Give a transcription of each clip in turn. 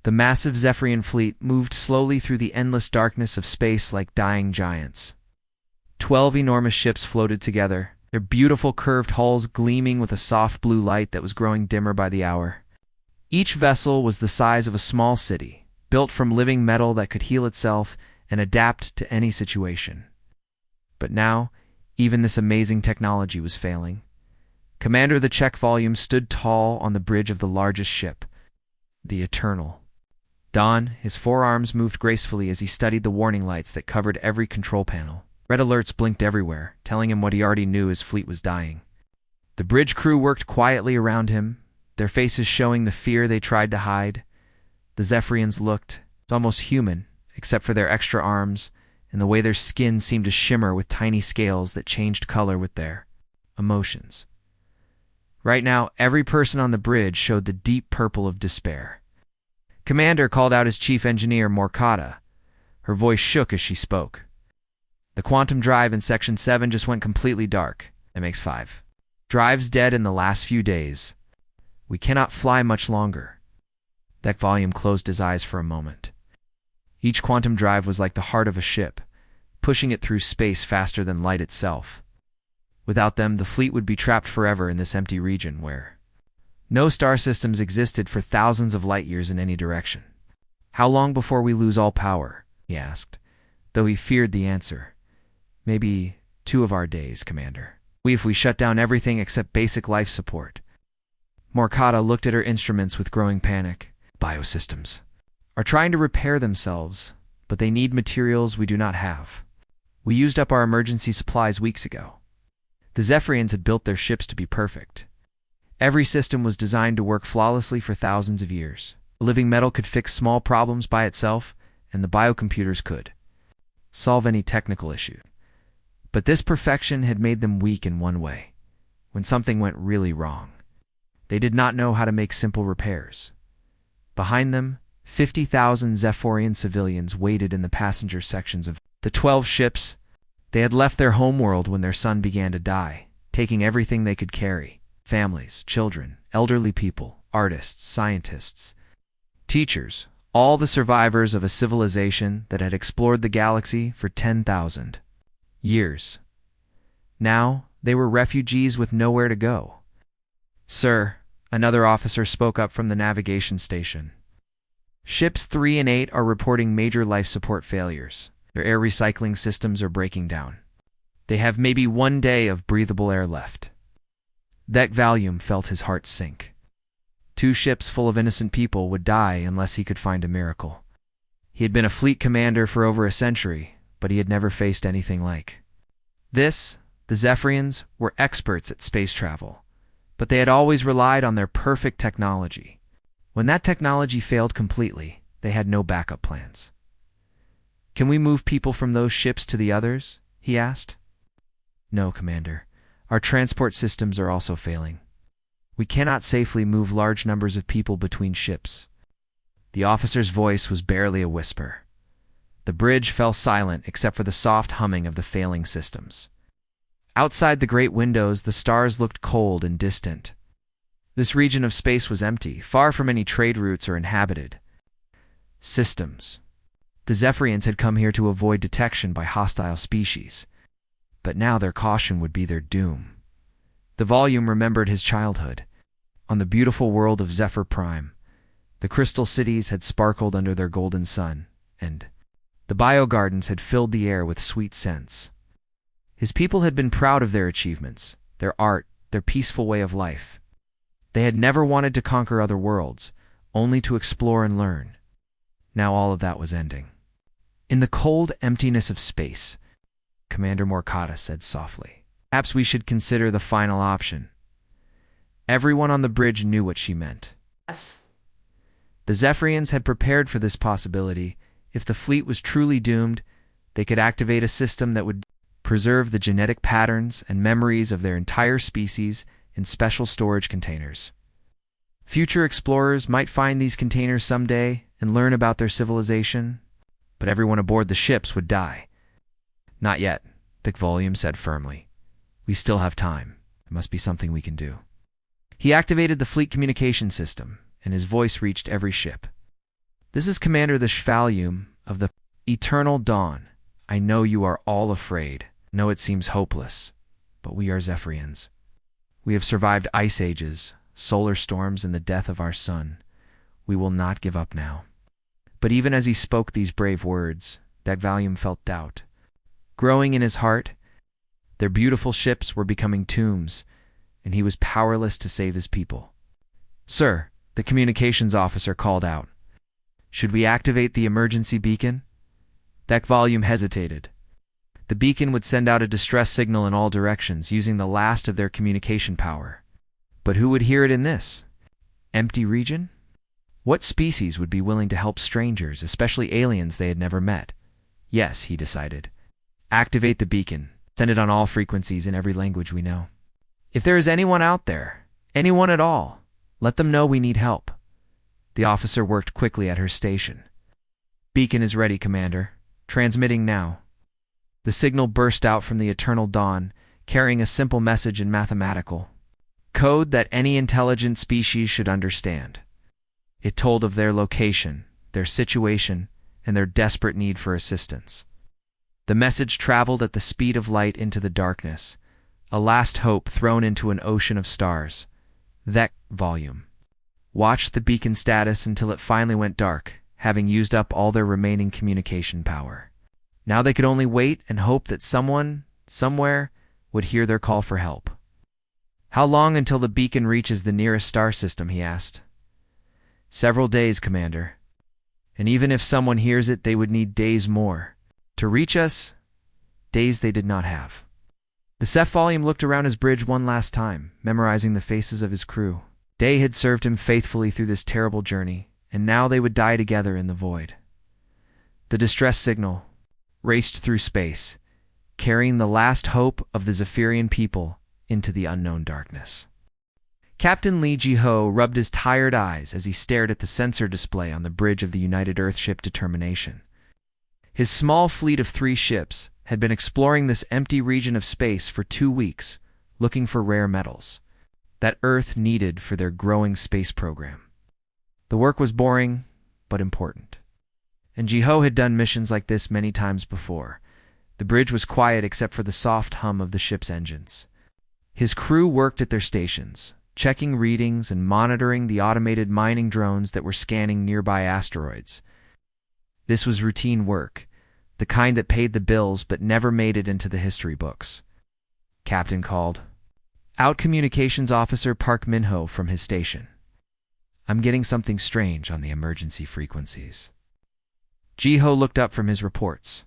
The massive Zephyrian fleet moved slowly through the endless darkness of space like dying giants. 12 enormous ships floated together, their beautiful curved hulls gleaming with a soft blue light that was growing dimmer by the hour. Each vessel was the size of a small city, built from living metal that could heal itself and adapt to any situation. But now, even this amazing technology was failing. Commander the Czech volume stood tall on the bridge of the largest ship, the Eternal. Don, his forearms moved gracefully as he studied the warning lights that covered every control panel. Red alerts blinked everywhere, telling him what he already knew: his fleet was dying. The bridge crew worked quietly around him, their faces showing the fear they tried to hide. The Zephyrians looked almost human, except for their extra arms and the way their skin seemed to shimmer with tiny scales that changed color with their emotions. Right now, every person on the bridge showed the deep purple of despair. Commander called out his chief engineer, Morkata. Her voice shook as she spoke. The quantum drive in Section 7 just went completely dark. MX5. Drive's dead in the last few days. We cannot fly much longer. That volume closed his eyes for a moment. Each quantum drive was like the heart of a ship, pushing it through space faster than light itself. Without them, the fleet would be trapped forever in this empty region where no star systems existed for thousands of light years in any direction. How long before we lose all power? He asked, though he feared the answer. Maybe 2 of our days, Commander. If we shut down everything except basic life support. Morkata looked at her instruments with growing panic. Biosystems are trying to repair themselves, but they need materials we do not have. We used up our emergency supplies weeks ago. The Zephyrians had built their ships to be perfect. Every system was designed to work flawlessly for thousands of years. Living metal could fix small problems by itself, and the biocomputers could solve any technical issue. But this perfection had made them weak in one way: when something went really wrong. They did not know how to make simple repairs. Behind them, 50,000 Zephyrian civilians waited in the passenger sections of the 12 ships. They had left their homeworld when their sun began to die, taking everything they could carry: families, children, elderly people, artists, scientists, teachers, all the survivors of a civilization that had explored the galaxy for 10,000 years. Now, they were refugees with nowhere to go. Sir, another officer spoke up from the navigation station. Ships 3 and 8 are reporting major life support failures. Their air recycling systems are breaking down. They have maybe 1 day of breathable air left. That volume felt his heart sink. 2 ships full of innocent people would die unless he could find a miracle. He had been a fleet commander for over a century, but he had never faced anything like this. The Zephyrians were experts at space travel, but they had always relied on their perfect technology. When that technology failed completely, they had no backup plans. Can we move people from those ships to the others? He asked. No, Commander. Our transport systems are also failing. We cannot safely move large numbers of people between ships. The officer's voice was barely a whisper. The bridge fell silent except for the soft humming of the failing systems. Outside the great windows, the stars looked cold and distant. This region of space was empty, far from any trade routes or inhabited systems. The Zephyrians had come here to avoid detection by hostile species, but now their caution would be their doom. The volume remembered his childhood. On the beautiful world of Zephyr Prime, the crystal cities had sparkled under their golden sun, and the biogardens had filled the air with sweet scents. His people had been proud of their achievements, their art, their peaceful way of life. They had never wanted to conquer other worlds, only to explore and learn. Now all of that was ending. In the cold emptiness of space, Commander Morkata said softly, "Perhaps we should consider the final option." Everyone on the bridge knew what she meant. Yes. The Zephyrians had prepared for this possibility. If the fleet was truly doomed, they could activate a system that would preserve the genetic patterns and memories of their entire species in special storage containers. Future explorers might find these containers someday and learn about their civilization, but everyone aboard the ships would die. Not yet, Thick Volume said firmly. We still have time. There must be something we can do. He activated the fleet communication system, and his voice reached every ship. This is Commander the Volume of the Eternal Dawn. I know you are all afraid. No, it seems hopeless. But we are Zephyrians. We have survived ice ages, solar storms, and the death of our sun. We will not give up now. But even as he spoke these brave words, that volume felt doubt. Growing in his heart, their beautiful ships were becoming tombs, and he was powerless to save his people. Sir, the communications officer called out. Should we activate the emergency beacon? That volume hesitated. The beacon would send out a distress signal in all directions, using the last of their communication power. But who would hear it in this empty region? What species would be willing to help strangers, especially aliens they had never met? Yes, he decided. Activate the beacon. Send it on all frequencies in every language we know. If there is anyone out there, anyone at all, let them know we need help. The officer worked quickly at her station. Beacon is ready, Commander. Transmitting now. The signal burst out from the Eternal Dawn, carrying a simple message in mathematical code that any intelligent species should understand. It told of their location, their situation, and their desperate need for assistance. The message traveled at the speed of light into the darkness, a last hope thrown into an ocean of stars. That volume watched the beacon status until it finally went dark, having used up all their remaining communication power. Now they could only wait and hope that someone, somewhere, would hear their call for help. How long until the beacon reaches the nearest star system, he asked. Several days, Commander. And even if someone hears it, they would need days more. To reach us, days they did not have. The Ceph volume looked around his bridge one last time, memorizing the faces of his crew. Day had served him faithfully through this terrible journey, and now they would die together in the void. The distress signal raced through space, carrying the last hope of the Zephyrian people into the unknown darkness. Captain Lee Ji-ho rubbed his tired eyes as he stared at the sensor display on the bridge of the United Earthship Determination. His small fleet of 3 ships had been exploring this empty region of space for 2 weeks, looking for rare metals that Earth needed for their growing space program. The work was boring, but important. And Ji-ho had done missions like this many times before. The bridge was quiet except for the soft hum of the ship's engines. His crew worked at their stations, checking readings and monitoring the automated mining drones that were scanning nearby asteroids. This was routine work, the kind that paid the bills but never made it into the history books. Captain called out Communications Officer Park Min-ho from his station. I'm getting something strange on the emergency frequencies. Ji-ho looked up from his reports.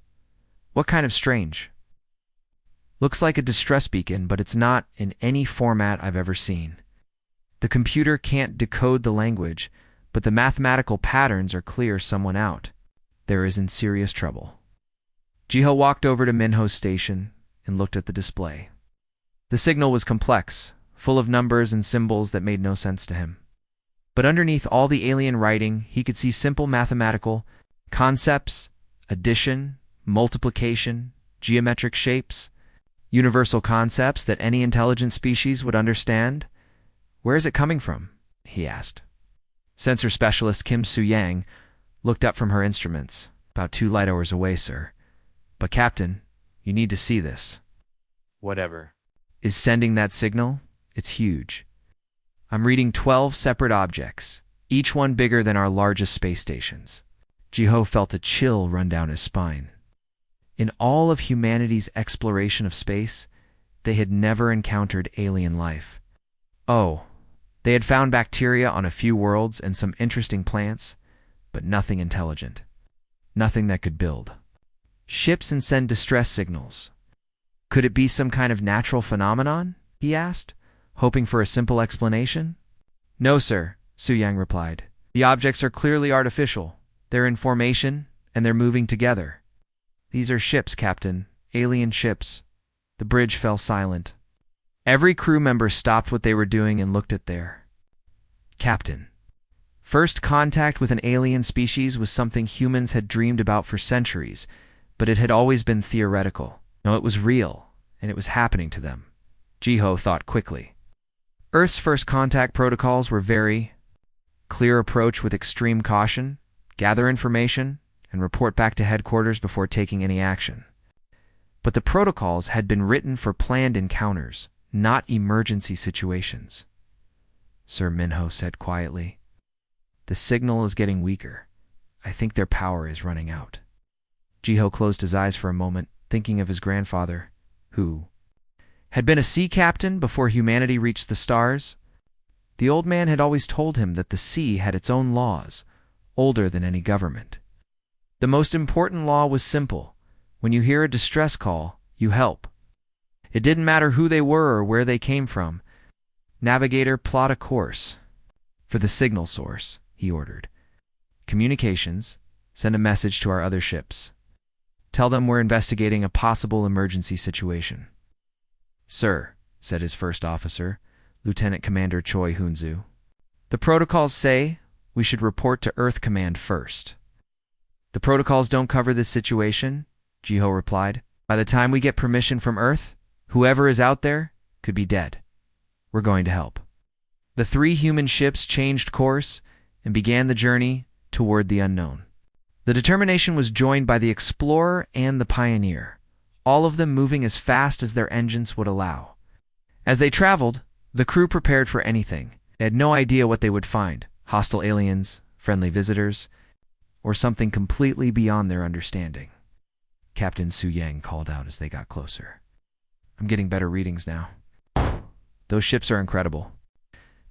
What kind of strange? Looks like a distress beacon, but it's not in any format I've ever seen. The computer can't decode the language, but the mathematical patterns are clear someone out there is in serious trouble. Ji-ho walked over to Min-ho's station and looked at the display. The signal was complex, full of numbers and symbols that made no sense to him. But underneath all the alien writing, he could see simple mathematical concepts: addition, multiplication, geometric shapes, universal concepts that any intelligent species would understand. Where is it coming from? He asked. Sensor specialist Kim Soo-yang looked up from her instruments. About 2 light hours away, sir. But Captain, you need to see this. Whatever Is sending that signal? It's huge. I'm reading 12 separate objects, each one bigger than our largest space stations. Ji-ho felt a chill run down his spine. In all of humanity's exploration of space, they had never encountered alien life. Oh, they had found bacteria on a few worlds and some interesting plants, but nothing intelligent. Nothing that could build ships and send distress signals. Could it be some kind of natural phenomenon? He asked, hoping for a simple explanation. No, sir, Soo-yang replied. The objects are clearly artificial. They're in formation, and they're moving together. These are ships, Captain. Alien ships. The bridge fell silent. Every crew member stopped what they were doing and looked at their captain. First contact with an alien species was something humans had dreamed about for centuries, but it had always been theoretical. No, it was real, and it was happening to them. Ji-ho thought quickly. Earth's first contact protocols were very clear: approach with extreme caution, gather information, and report back to headquarters before taking any action. But the protocols had been written for planned encounters, not emergency situations. Sir Minho said quietly, "The signal is getting weaker. I think their power is running out." Jiho closed his eyes for a moment, thinking of his grandfather, who had been a sea captain before humanity reached the stars. The old man had always told him that the sea had its own laws, older than any government. The most important law was simple. When you hear a distress call, you help. It didn't matter who they were or where they came from. "Navigator, plot a course for the signal source," he ordered. "Communications, send a message to our other ships. Tell them we're investigating a possible emergency situation." "Sir," said his first officer, Lieutenant Commander Choi Hunzu, "the protocols say we should report to Earth Command first." "The protocols don't cover this situation," Jiho replied. "By the time we get permission from Earth, whoever is out there could be dead. We're going to help." The 3 human ships changed course and began the journey toward the unknown. The Determination was joined by the Explorer and the Pioneer, all of them moving as fast as their engines would allow. As they traveled, the crew prepared for anything. They had no idea what they would find: hostile aliens, friendly visitors, or something completely beyond their understanding. Captain Su Yang called out as they got closer. "I'm getting better readings now. Those ships are incredible.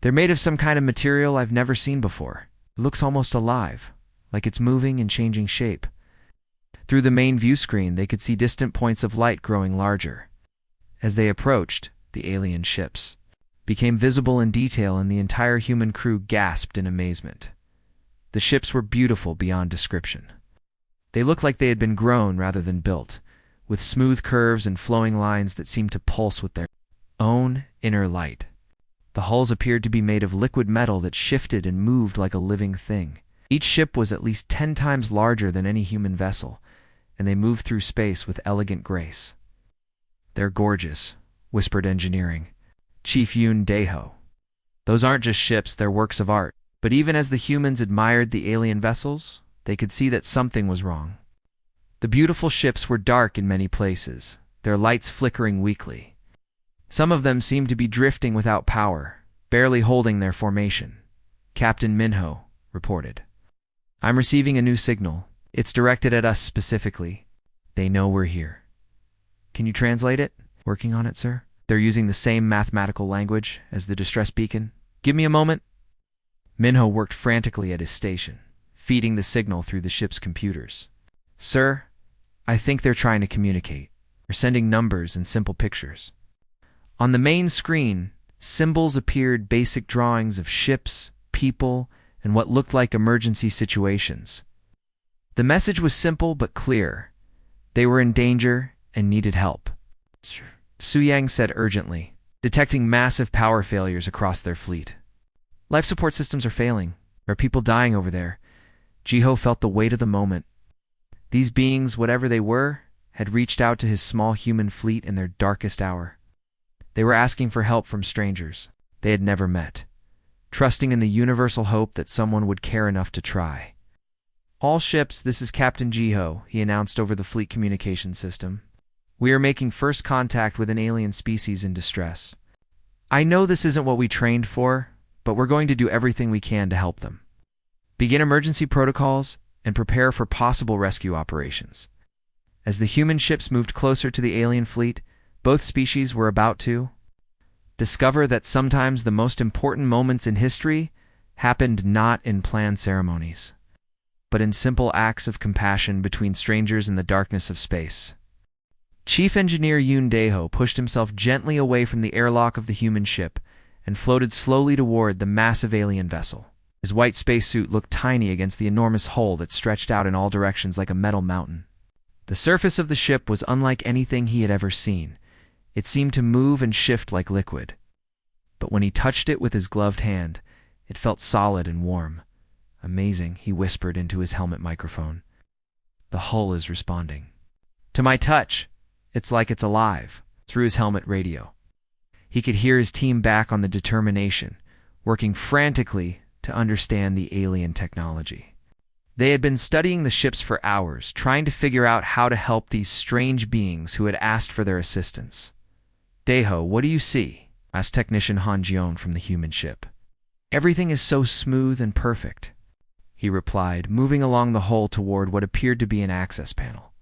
They're made of some kind of material I've never seen before. It looks almost alive, like it's moving and changing shape." Through the main view screen, they could see distant points of light growing larger. As they approached, the alien ships became visible in detail, and the entire human crew gasped in amazement. The ships were beautiful beyond description. They looked like they had been grown rather than built, with smooth curves and flowing lines that seemed to pulse with their own inner light. The hulls appeared to be made of liquid metal that shifted and moved like a living thing. Each ship was at least 10 times larger than any human vessel, and they moved through space with elegant grace. "They're gorgeous," whispered Engineering Chief Yoon Daeho. "Those aren't just ships, they're works of art." But even as the humans admired the alien vessels, they could see that something was wrong. The beautiful ships were dark in many places, their lights flickering weakly. Some of them seemed to be drifting without power, barely holding their formation. Captain Minho reported, "I'm receiving a new signal. It's directed at us specifically. They know we're here." "Can you translate it?" "Working on it, sir. They're using the same mathematical language as the distress beacon. Give me a moment." Minho worked frantically at his station, feeding the signal through the ship's computers. "Sir, I think they're trying to communicate. They're sending numbers and simple pictures." On the main screen, symbols appeared, basic drawings of ships, people, and what looked like emergency situations. The message was simple but clear. They were in danger and needed help. Su Yang said urgently, detecting massive power failures across their fleet. "Life support systems are failing. There are people dying over there." Jiho felt the weight of the moment. These beings, whatever they were, had reached out to his small human fleet in their darkest hour. They were asking for help from strangers they had never met, trusting in the universal hope that someone would care enough to try. "All ships, this is Captain Jiho," he announced over the fleet communication system. "We are making first contact with an alien species in distress. I know this isn't what we trained for, but we're going to do everything we can to help them. Begin emergency protocols and prepare for possible rescue operations." As the human ships moved closer to the alien fleet, both species were about to discover that sometimes the most important moments in history happened not in planned ceremonies, but in simple acts of compassion between strangers in the darkness of space. Chief Engineer Yoon Daeho pushed himself gently away from the airlock of the human ship and floated slowly toward the massive alien vessel. His white spacesuit looked tiny against the enormous hull that stretched out in all directions like a metal mountain. The surface of the ship was unlike anything he had ever seen. It seemed to move and shift like liquid. But when he touched it with his gloved hand, it felt solid and warm. "Amazing," he whispered into his helmet microphone. "The hull is responding. To my touch, it's like it's alive." Through his helmet radio, he could hear his team back on the Determination, working frantically to understand the alien technology. They had been studying the ships for hours, trying to figure out how to help these strange beings who had asked for their assistance. "Daeho, what do you see?" asked Technician Han Jion from the human ship. "Everything is so smooth and perfect," he replied, moving along the hull toward what appeared to be an access panel.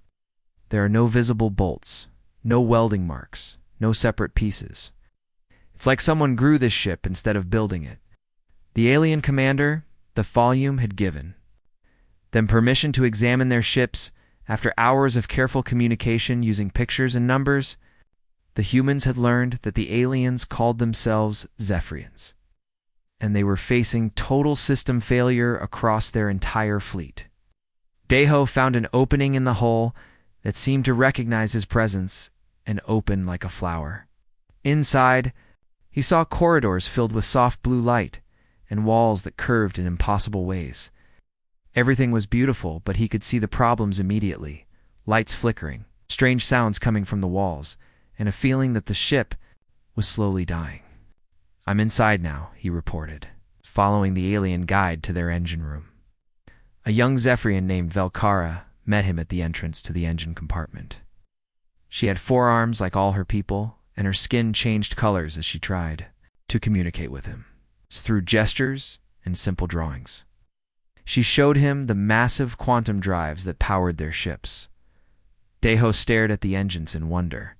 "There are no visible bolts, no welding marks, no separate pieces. It's like someone grew this ship instead of building it." The alien commander, the volume, had given them permission to examine their ships. After hours of careful communication using pictures and numbers, the humans had learned that the aliens called themselves Zephyrians, and they were facing total system failure across their entire fleet. Daeho found an opening in the hull that seemed to recognize his presence and open like a flower. Inside, he saw corridors filled with soft blue light and walls that curved in impossible ways. Everything was beautiful, but he could see the problems immediately: lights flickering, strange sounds coming from the walls, and a feeling that the ship was slowly dying. "I'm inside now," he reported, following the alien guide to their engine room. A young Zephyrian named Velkara met him at the entrance to the engine compartment. She had 4 arms like all her people, and her skin changed colors as she tried to communicate with him through gestures and simple drawings. She showed him the massive quantum drives that powered their ships. Daeho stared at the engines in wonder.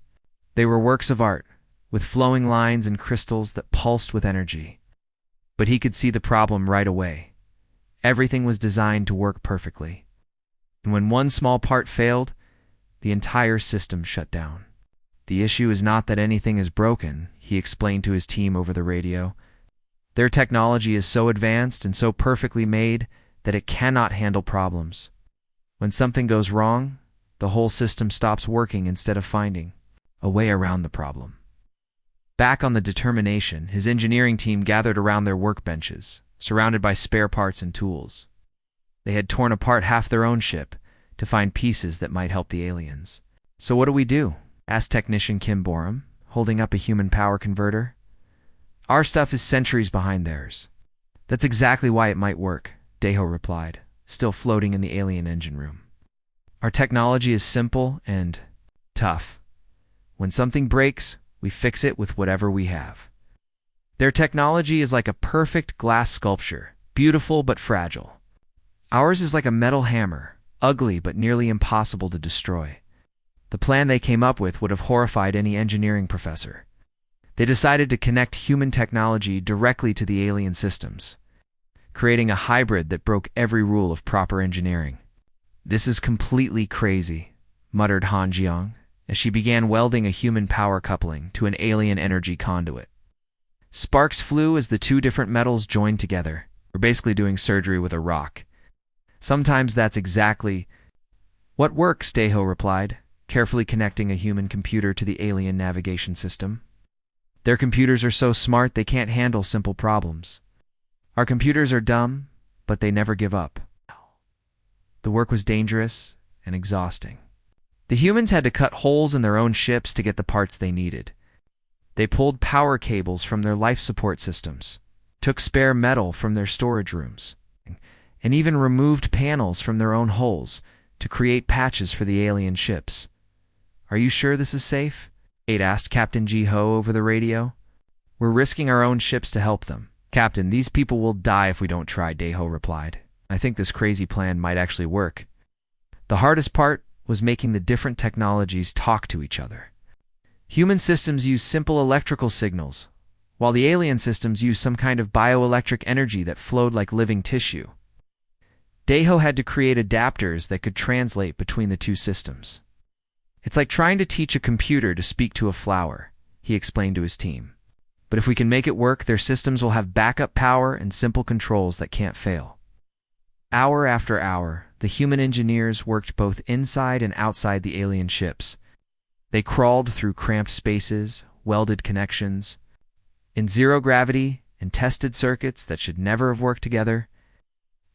They were works of art, with flowing lines and crystals that pulsed with energy. But he could see the problem right away. Everything was designed to work perfectly. And when one small part failed, the entire system shut down. "The issue is not that anything is broken," he explained to his team over the radio. "Their technology is so advanced and so perfectly made that it cannot handle problems. When something goes wrong, the whole system stops working instead of finding a way around the problem." Back on the Determination, his engineering team gathered around their workbenches, surrounded by spare parts and tools. They had torn apart half their own ship to find pieces that might help the aliens. "So what do we do?" asked Technician Kim Borum, holding up a human power converter. "Our stuff is centuries behind theirs." "That's exactly why it might work," Daeho replied, still floating in the alien engine room. "Our technology is simple and tough. When something breaks, we fix it with whatever we have. Their technology is like a perfect glass sculpture, beautiful but fragile. Ours is like a metal hammer, ugly but nearly impossible to destroy." The plan they came up with would have horrified any engineering professor. They decided to connect human technology directly to the alien systems, creating a hybrid that broke every rule of proper engineering. "This is completely crazy," muttered Han Jiong, as she began welding a human power coupling to an alien energy conduit. Sparks flew as the 2 different metals joined together. "We're basically doing surgery with a rock." "Sometimes that's exactly what works," Daeho replied, carefully connecting a human computer to the alien navigation system. "Their computers are so smart they can't handle simple problems. Our computers are dumb, but they never give up." The work was dangerous and exhausting. The humans had to cut holes in their own ships to get the parts they needed. They pulled power cables from their life support systems, took spare metal from their storage rooms, and even removed panels from their own hulls to create patches for the alien ships. "Are you sure this is safe?" Aide asked Captain Ji-ho over the radio. "We're risking our own ships to help them." "Captain, these people will die if we don't try," Daeho replied. "I think this crazy plan might actually work." The hardest part was making the different technologies talk to each other. Human systems use simple electrical signals, while the alien systems use some kind of bioelectric energy that flowed like living tissue. Daeho had to create adapters that could translate between the 2 systems. "It's like trying to teach a computer to speak to a flower," he explained to his team. "But if we can make it work, their systems will have backup power and simple controls that can't fail." Hour after hour, the human engineers worked both inside and outside the alien ships. They crawled through cramped spaces, welded connections, in zero gravity, and tested circuits that should never have worked together.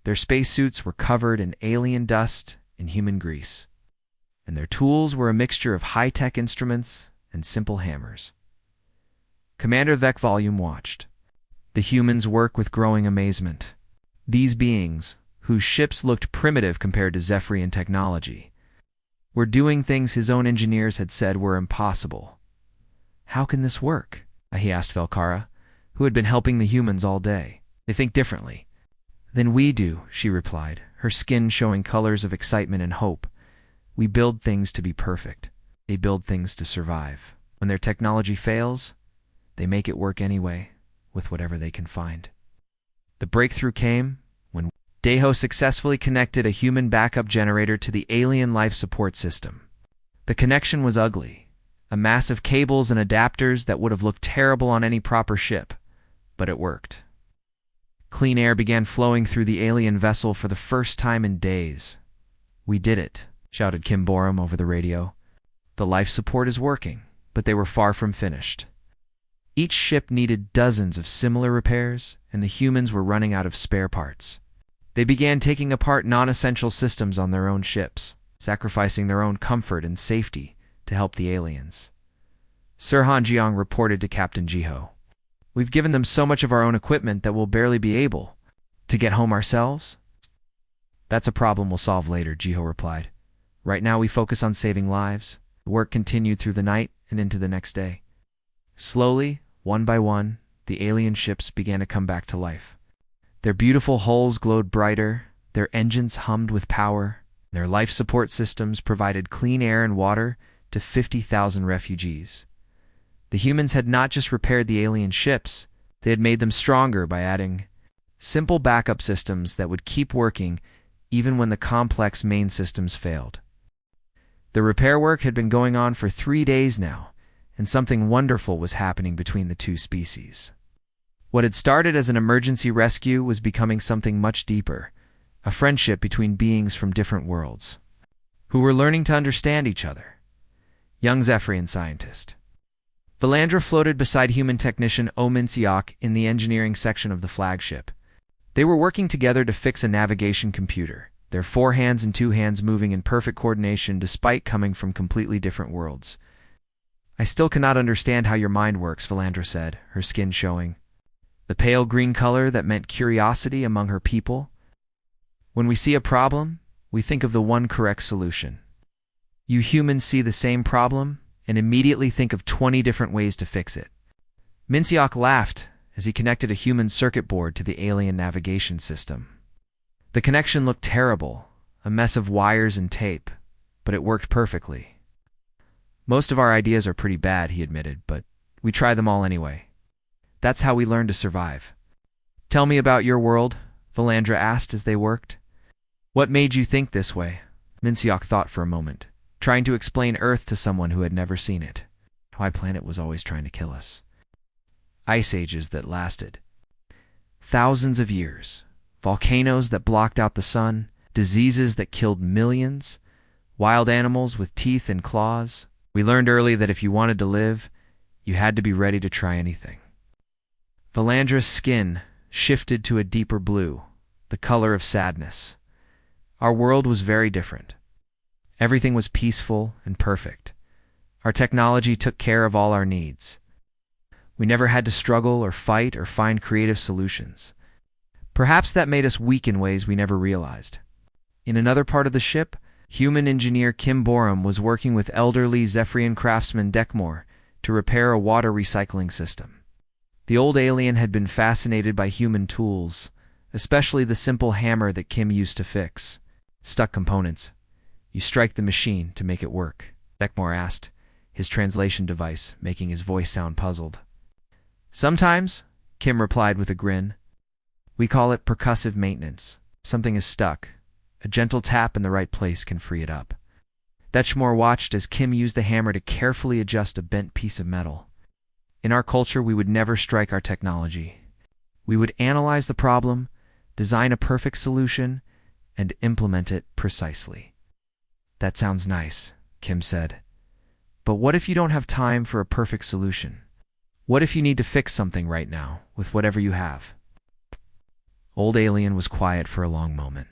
Their spacesuits were covered in alien dust and human grease, and their tools were a mixture of high-tech instruments and simple hammers. Commander Vec Volume watched the humans work with growing amazement. These beings, whose ships looked primitive compared to Zephyrian technology. "We're doing things his own engineers had said were impossible." "How can this work?" he asked Velkara, who had been helping the humans all day. "They think differently." "Than we do," she replied, her skin showing colors of excitement and hope. "We build things to be perfect. They build things to survive. When their technology fails, they make it work anyway, with whatever they can find." The breakthrough came when Deho successfully connected a human backup generator to the alien life support system. The connection was ugly, a mass of cables and adapters that would have looked terrible on any proper ship, but it worked. Clean air began flowing through the alien vessel for the first time in days. "We did it," shouted Kim Borum over the radio. "The life support is working," but they were far from finished. Each ship needed dozens of similar repairs, and the humans were running out of spare parts. They began taking apart non-essential systems on their own ships, sacrificing their own comfort and safety to help the aliens. Sirhan Jiang reported to Captain Jiho. "We've given them so much of our own equipment that we'll barely be able to get home ourselves." "That's a problem we'll solve later," Jiho replied. "Right now we focus on saving lives." The work continued through the night and into the next day. Slowly, one by one, the alien ships began to come back to life. Their beautiful hulls glowed brighter, their engines hummed with power, their life support systems provided clean air and water to 50,000 refugees. The humans had not just repaired the alien ships, they had made them stronger by adding simple backup systems that would keep working even when the complex main systems failed. The repair work had been going on for 3 days now, and something wonderful was happening between the two species. What had started as an emergency rescue was becoming something much deeper, a friendship between beings from different worlds, who were learning to understand each other. Young Zephyrian scientist. Valandra floated beside human technician Omin Siak in the engineering section of the flagship. They were working together to fix a navigation computer, their 4 hands and 2 hands moving in perfect coordination despite coming from completely different worlds. "I still cannot understand how your mind works," Valandra said, her skin showing the pale green color that meant curiosity among her people. "When we see a problem, we think of the one correct solution. You humans see the same problem and immediately think of 20 different ways to fix it." Minsiok laughed as he connected a human circuit board to the alien navigation system. The connection looked terrible, a mess of wires and tape, but it worked perfectly. "Most of our ideas are pretty bad," he admitted, "but we try them all anyway. That's how we learn to survive." "Tell me about your world," Valandra asked as they worked. "What made you think this way?" Minsiok thought for a moment, trying to explain Earth to someone who had never seen it. "My planet was always trying to kill us. Ice ages that lasted thousands of years, volcanoes that blocked out the sun, diseases that killed millions, wild animals with teeth and claws. We learned early that if you wanted to live, you had to be ready to try anything." Valandra's skin shifted to a deeper blue, the color of sadness. "Our world was very different. Everything was peaceful and perfect. Our technology took care of all our needs. We never had to struggle or fight or find creative solutions. Perhaps that made us weak in ways we never realized." In another part of the ship, human engineer Kim Borum was working with elderly Zephyrian craftsman Dekmore to repair a water recycling system. The old alien had been fascinated by human tools, especially the simple hammer that Kim used to fix stuck components. "You strike the machine to make it work?" Dekmore asked, his translation device making his voice sound puzzled. "Sometimes," Kim replied with a grin. "We call it percussive maintenance. Something is stuck. A gentle tap in the right place can free it up." Dekmore watched as Kim used the hammer to carefully adjust a bent piece of metal. In our culture, we would never strike our technology. We would analyze the problem, design a perfect solution, and implement it precisely. "That sounds nice," Kim said. "But what if you don't have time for a perfect solution? What if you need to fix something right now with whatever you have?" Old Alien was quiet for a long moment.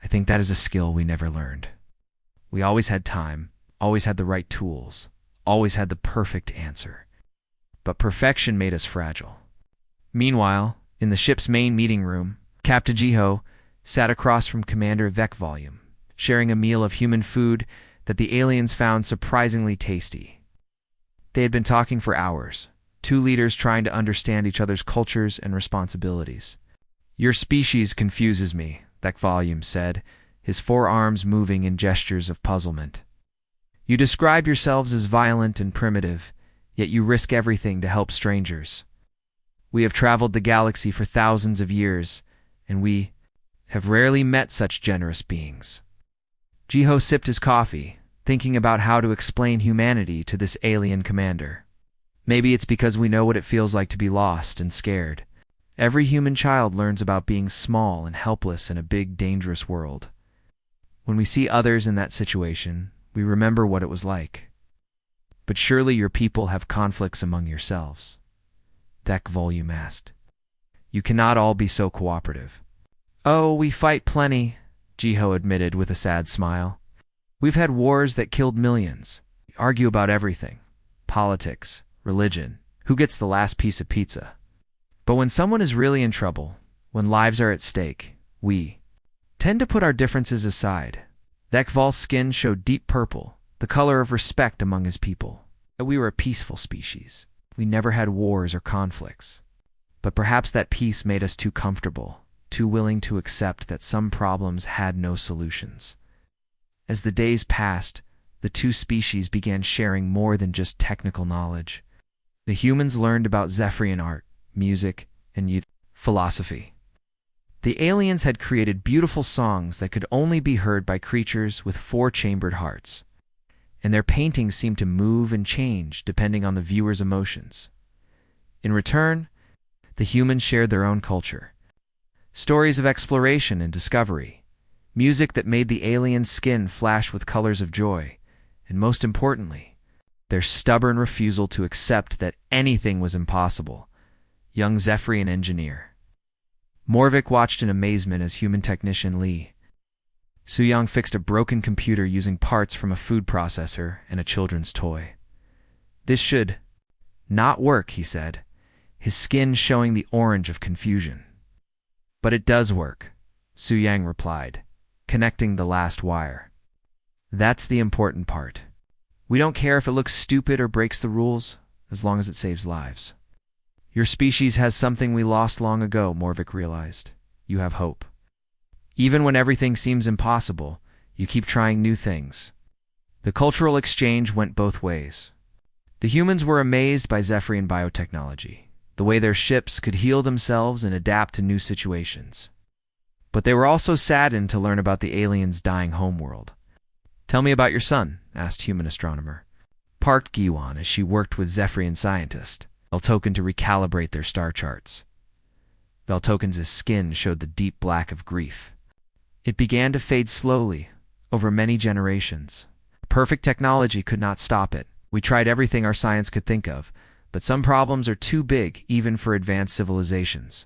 "I think that is a skill we never learned. We always had time, always had the right tools, always had the perfect answer. But perfection made us fragile." Meanwhile, in the ship's main meeting room, Captain Jiho, sat across from Commander Vec Volume, sharing a meal of human food that the aliens found surprisingly tasty. They had been talking for hours, two leaders trying to understand each other's cultures and responsibilities. "Your species confuses me," Vec Volume said, his forearms moving in gestures of puzzlement. "You describe yourselves as violent and primitive, yet you risk everything to help strangers. We have traveled the galaxy for thousands of years, and we have rarely met such generous beings." Jiho sipped his coffee, thinking about how to explain humanity to this alien commander. Maybe it's because we know what it feels like to be lost and scared. Every human child learns about being small and helpless in a big, dangerous world. When we see others in that situation, we remember what it was like. "But surely your people have conflicts among yourselves?" Vec Volume asked. "You cannot all be so cooperative." "Oh, we fight plenty," Jiho admitted with a sad smile. "We've had wars that killed millions. We argue about everything. Politics, religion, who gets the last piece of pizza. But when someone is really in trouble, when lives are at stake, we tend to put our differences aside." Vec Vol's skin showed deep purple, the color of respect among his people. "We were a peaceful species. We never had wars or conflicts. But perhaps that peace made us too comfortable, too willing to accept that some problems had no solutions." As the days passed, the two species began sharing more than just technical knowledge. The humans learned about Zephyrian art, music, and philosophy. The aliens had created beautiful songs that could only be heard by creatures with four-chambered hearts, and their paintings seemed to move and change depending on the viewer's emotions. In return, the humans shared their own culture. Stories of exploration and discovery, music that made the aliens' skin flash with colors of joy, and most importantly, their stubborn refusal to accept that anything was impossible. Young Zephyrian engineer Morvik watched in amazement as human technician Lee Suyang fixed a broken computer using parts from a food processor and a children's toy. "This should not work," he said, his skin showing the orange of confusion. "But it does work," Suyang replied, connecting the last wire. "That's the important part. We don't care if it looks stupid or breaks the rules, as long as it saves lives." "Your species has something we lost long ago," Morvik realized. "You have hope. Even when everything seems impossible, you keep trying new things." The cultural exchange went both ways. The humans were amazed by Zephyrian biotechnology, the way their ships could heal themselves and adapt to new situations. But they were also saddened to learn about the aliens' dying homeworld. "Tell me about your son," asked human astronomer Park Giwan as she worked with Zephyrian scientist Veltoken to recalibrate their star charts. Veltoken's skin showed the deep black of grief. It began to fade slowly, over many generations. Perfect technology could not stop it. We tried everything our science could think of, but some problems are too big even for advanced civilizations.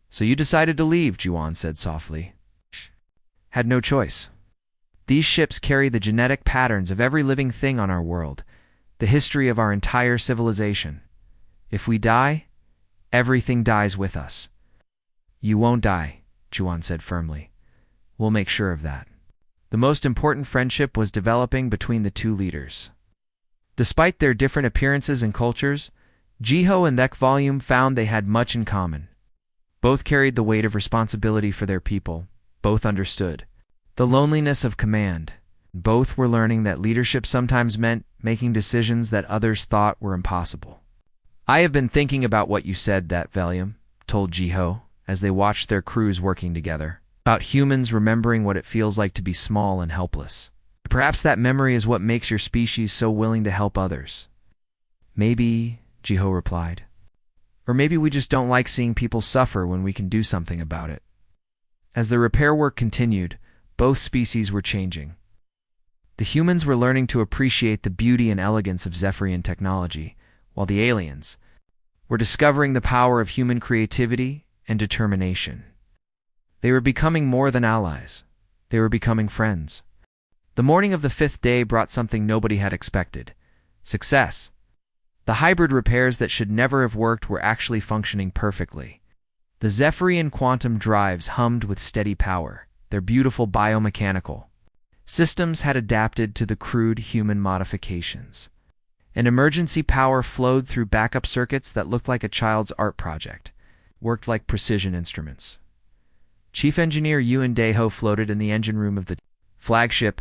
"So you decided to leave," Juan said softly. "Had no choice. These ships carry the genetic patterns of every living thing on our world, the history of our entire civilization. If we die, everything dies with us." "You won't die," Juan said firmly. "We'll make sure of that." The most important friendship was developing between the two leaders. Despite their different appearances and cultures, Jiho and Vec Volume found they had much in common. Both carried the weight of responsibility for their people. Both understood the loneliness of command. Both were learning that leadership sometimes meant making decisions that others thought were impossible. "I have been thinking about what you said," that Volume told Jiho as they watched their crews working together, about humans remembering what it feels like to be small and helpless. "Perhaps that memory is what makes your species so willing to help others." "Maybe," Jiho replied. "Or maybe we just don't like seeing people suffer when we can do something about it." As the repair work continued, both species were changing. The humans were learning to appreciate the beauty and elegance of Zephyrian technology, while the aliens were discovering the power of human creativity and determination. They were becoming more than allies. They were becoming friends. The morning of the 5th day brought something nobody had expected: success. The hybrid repairs that should never have worked were actually functioning perfectly. The Zephyrian quantum drives hummed with steady power. Their beautiful biomechanical systems had adapted to the crude human modifications. And emergency power flowed through backup circuits that looked like a child's art project, worked like precision instruments. Chief Engineer Yuan Deho floated in the engine room of the flagship,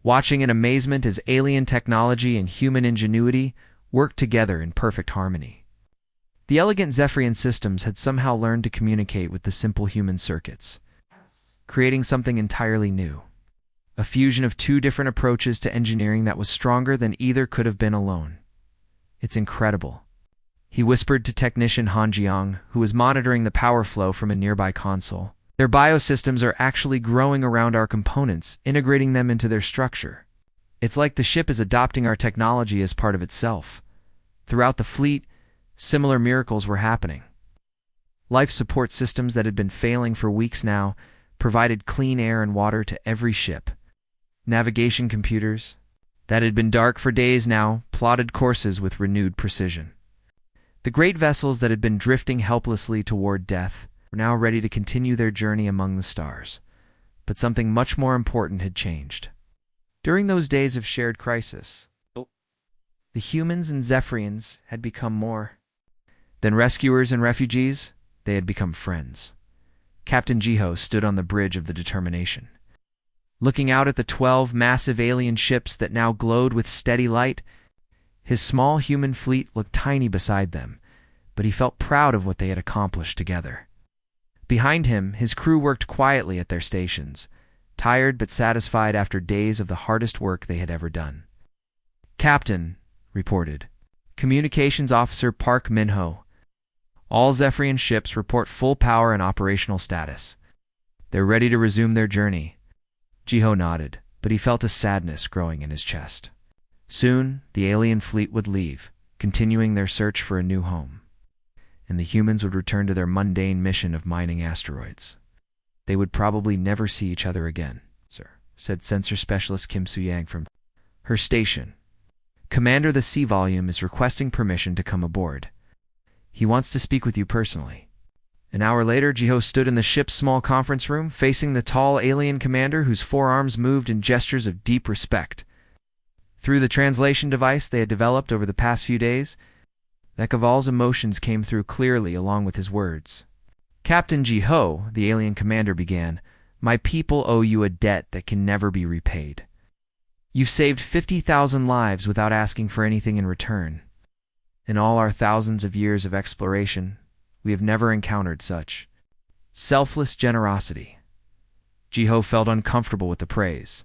watching in amazement as alien technology and human ingenuity worked together in perfect harmony. The elegant Zephyrian systems had somehow learned to communicate with the simple human circuits, creating something entirely new. A fusion of two different approaches to engineering that was stronger than either could have been alone. It's incredible, he whispered to technician Han Jiang, who was monitoring the power flow from a nearby console. Their biosystems are actually growing around our components, integrating them into their structure. It's like the ship is adopting our technology as part of itself. Throughout the fleet, similar miracles were happening. Life support systems that had been failing for weeks now provided clean air and water to every ship. Navigation computers that had been dark for days now plotted courses with renewed precision. The great vessels that had been drifting helplessly toward death were now ready to continue their journey among the stars. But something much more important had changed. During those days of shared crisis, the humans and Zephyrians had become more than rescuers and refugees. They had become friends. Captain Jiho stood on the bridge of the Determination. Looking out at the 12 massive alien ships that now glowed with steady light, his small human fleet looked tiny beside them, but he felt proud of what they had accomplished together. Behind him, his crew worked quietly at their stations, tired but satisfied after days of the hardest work they had ever done. "Captain," reported Communications Officer Park Minho, "all Zephyrian ships report full power and operational status. They're ready to resume their journey." Jiho nodded, but he felt a sadness growing in his chest. Soon, the alien fleet would leave, continuing their search for a new home. And the humans would return to their mundane mission of mining asteroids. They would probably never see each other again, sir, said sensor specialist Kim Soo-yang from her station. "Commander, the C volume is requesting permission to come aboard. He wants to speak with you personally." An hour later, Jiho stood in the ship's small conference room, facing the tall alien commander whose forearms moved in gestures of deep respect. Through the translation device they had developed over the past few days,Ekaval's emotions came through clearly along with his words. "Captain Jiho," the alien commander began, "my people owe you a debt that can never be repaid. You've saved 50,000 lives without asking for anything in return. In all our thousands of years of exploration, we have never encountered such selfless generosity." Jiho felt uncomfortable with the praise.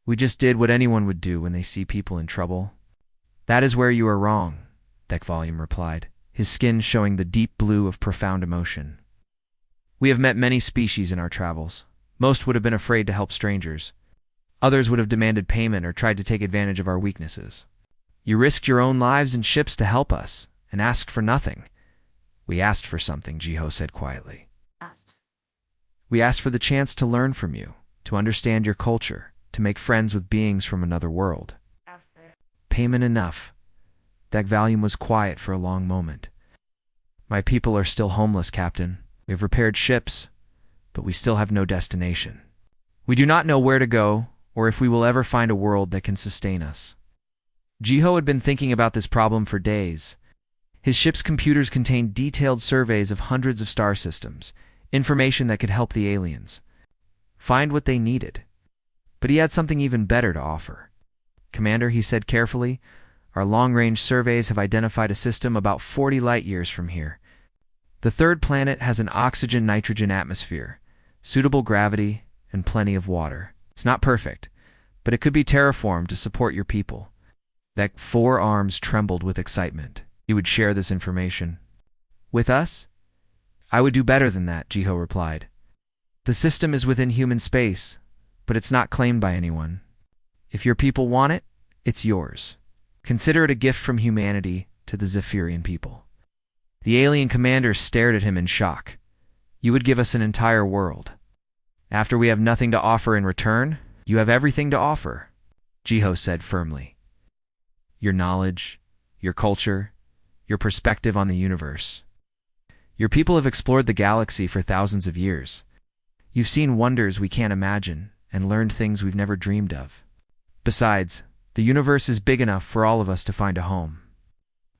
"We just did what anyone would do when they see people in trouble." "That is where you are wrong," Ekvalium replied, his skin showing the deep blue of profound emotion. "We have met many species in our travels. Most would have been afraid to help strangers. Others would have demanded payment or tried to take advantage of our weaknesses. You risked your own lives and ships to help us, and asked for nothing." "We asked for something," Jiho said quietly. "We asked for the chance to learn from you, to understand your culture, to make friends with beings from another world." "Payment enough." Ekvalium was quiet for a long moment. "My people are still homeless, Captain. We have repaired ships, but we still have no destination. We do not know where to go, or if we will ever find a world that can sustain us." Jiho had been thinking about this problem for days. His ship's computers contained detailed surveys of hundreds of star systems, information that could help the aliens find what they needed. But he had something even better to offer. "Commander," he said carefully, "our long-range surveys have identified a system about 40 light-years from here. The third planet has an oxygen-nitrogen atmosphere, suitable gravity, and plenty of water. It's not perfect, but it could be terraformed to support your people." That forearms trembled with excitement. He would share this information with us? "I would do better than that," Jiho replied. "The system is within human space, but it's not claimed by anyone. If your people want it, it's yours. Consider it a gift from humanity to the Zephyrian people." The alien commander stared at him in shock. "You would give us an entire world. After we have nothing to offer in return, you have everything to offer," Jiho said firmly. "Your knowledge, your culture, your perspective on the universe. Your people have explored the galaxy for thousands of years. You've seen wonders we can't imagine and learned things we've never dreamed of. Besides, the universe is big enough for all of us to find a home.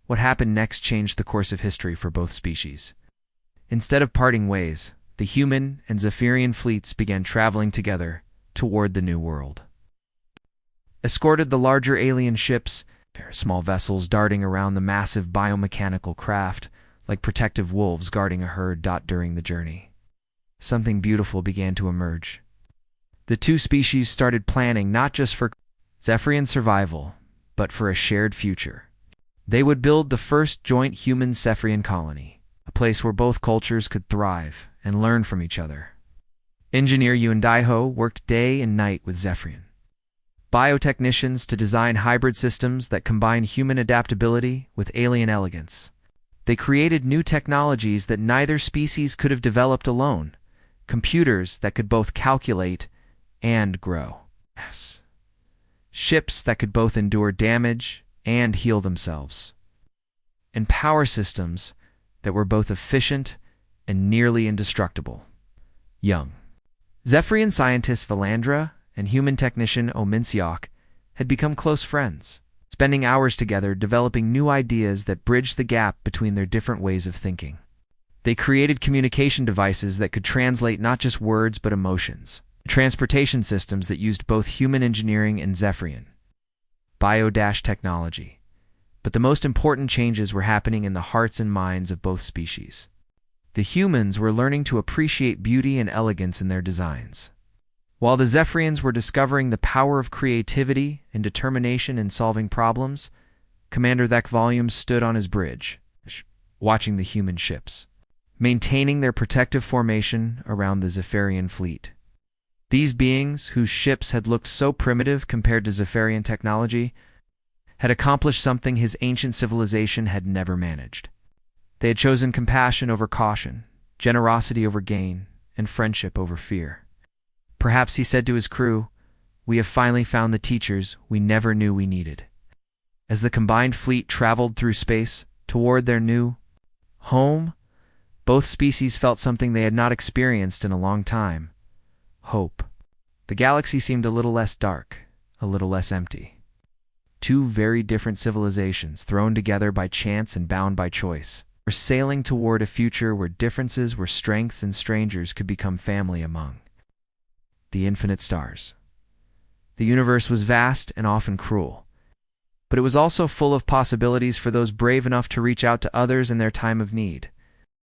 What happened next changed the course of history for both species. Instead of parting ways, the human and Zephyrian fleets began traveling together toward the New World. Escorted the larger alien ships, small vessels darting around the massive biomechanical craft, like protective wolves guarding a herd. During the journey, something beautiful began to emerge. The two species started planning not just for Zephyrian survival, but for a shared future. They would build the first joint human-Zephyrian colony, a place where both cultures could thrive and learn from each other. Engineer Yu and Daiho worked day and night with Zephyrian biotechnicians to design hybrid systems that combine human adaptability with alien elegance. They created new technologies that neither species could have developed alone, computers that could both calculate and grow. Yes. Ships that could both endure damage and heal themselves. And power systems that were both efficient and nearly indestructible. Young Zephyrian scientist Valandra and human technician Ominsiok had become close friends, spending hours together developing new ideas that bridged the gap between their different ways of thinking. They created communication devices that could translate not just words but emotions, transportation systems that used both human engineering and Zephyrian bio-technology. But the most important changes were happening in the hearts and minds of both species. The humans were learning to appreciate beauty and elegance in their designs, while the Zephyrians were discovering the power of creativity and determination in solving problems. Commander Thek Volumes stood on his bridge, watching the human ships, maintaining their protective formation around the Zephyrian fleet. These beings, whose ships had looked so primitive compared to Zephyrian technology, had accomplished something his ancient civilization had never managed. They had chosen compassion over caution, generosity over gain, and friendship over fear. Perhaps he said to his crew, "We have finally found the teachers we never knew we needed." As the combined fleet traveled through space toward their new home, both species felt something they had not experienced in a long time: hope. The galaxy seemed a little less dark, a little less empty. Two very different civilizations, thrown together by chance and bound by choice, were sailing toward a future where differences were strengths and strangers could become family among the infinite stars. The universe was vast and often cruel, but it was also full of possibilities for those brave enough to reach out to others in their time of need.